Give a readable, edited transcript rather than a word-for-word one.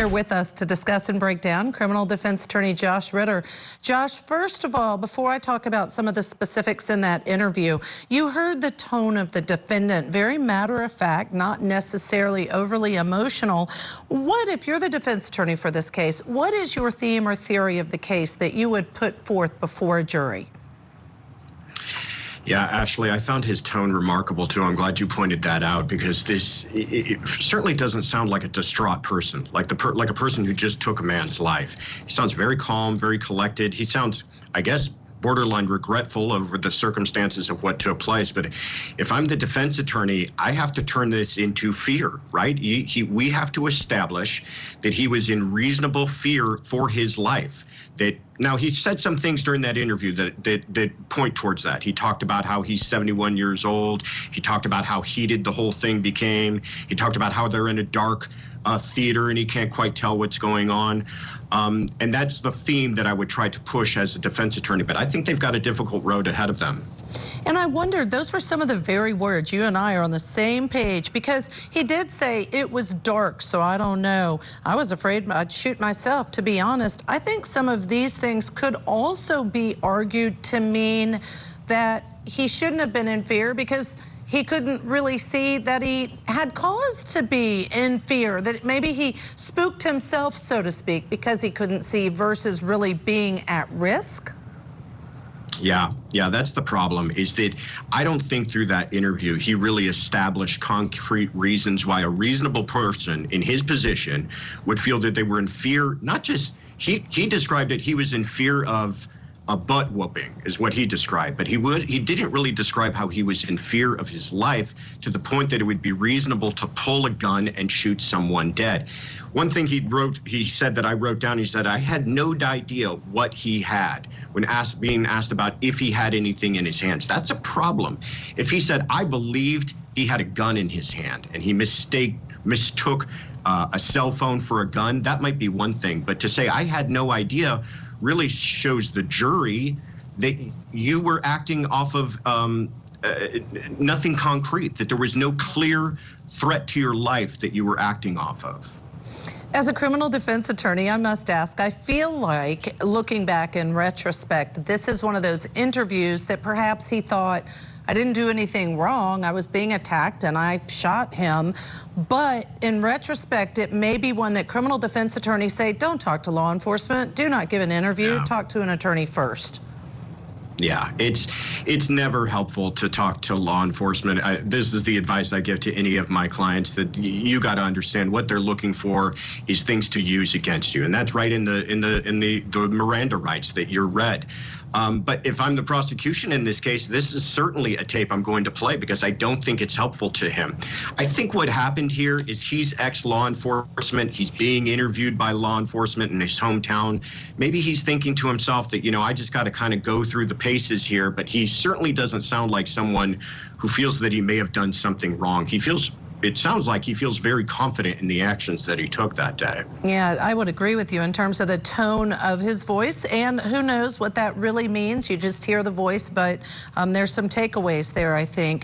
here with us to discuss and break down criminal defense attorney Josh Ritter. Josh, first of all, before I talk about some of the specifics in that interview, you heard the tone of the defendant, very matter of fact, not necessarily overly emotional. What, if you're the defense attorney for this case, what is your theme or theory of the case that you would put forth before a jury? Yeah, Ashley, I found his tone remarkable, too. I'm glad you pointed that out, because it certainly doesn't sound like a distraught person, like a person who just took a man's life. He sounds very calm, very collected. He sounds, I guess, borderline regretful over the circumstances of what took place. But if I'm the defense attorney, I have to turn this into fear, right? We have to establish that he was in reasonable fear for his life. Now, he said some things during that interview that point towards that. He talked about how he's 71 years old. He talked about how heated the whole thing became. He talked about how they're in a dark theater and he can't quite tell what's going on. And that's the theme that I would try to push as a defense attorney. But I think they've got a difficult road ahead of them. And I wondered, those were some of the very words. You and I are on the same page, because he did say it was dark, so I don't know. I was afraid I'd shoot myself, to be honest. I think some of these things could also be argued to mean that he shouldn't have been in fear, because he couldn't really see that he had cause to be in fear, that maybe he spooked himself, so to speak, because he couldn't see versus really being at risk. Yeah, that's the problem, is that I don't think through that interview he really established concrete reasons why a reasonable person in his position would feel that they were in fear. Not just, he described it, he was in fear of a butt whooping is what he described, but he didn't really describe how he was in fear of his life to the point that it would be reasonable to pull a gun and shoot someone dead. One thing he said that I wrote down, he said, I had no idea what he had when being asked about if he had anything in his hands. That's a problem. If he said, I believed he had a gun in his hand and he mistook a cell phone for a gun, that might be one thing. But to say I had no idea really shows the jury that you were acting off of nothing concrete, that there was no clear threat to your life that you were acting off of. As a criminal defense attorney, I must ask, I feel like, looking back in retrospect, this is one of those interviews that perhaps he thought, I didn't do anything wrong, I was being attacked and I shot him. But in retrospect, it may be one that criminal defense attorneys say, don't talk to law enforcement, do not give an interview, talk to an attorney first. Yeah, it's never helpful to talk to law enforcement. This is the advice I give to any of my clients, that you got to understand what they're looking for is things to use against you, and that's right in the Miranda rights that you're read. But if I'm the prosecution in this case, this is certainly a tape I'm going to play, because I don't think it's helpful to him. I think what happened here is he's ex-law enforcement. He's being interviewed by law enforcement in his hometown. Maybe he's thinking to himself that, I just got to kind of go through the paces here, but he certainly doesn't sound like someone who feels that he may have done something wrong. It sounds like he feels very confident in the actions that he took that day. Yeah, I would agree with you in terms of the tone of his voice, and who knows what that really means. You just hear the voice, but there's some takeaways there, I think.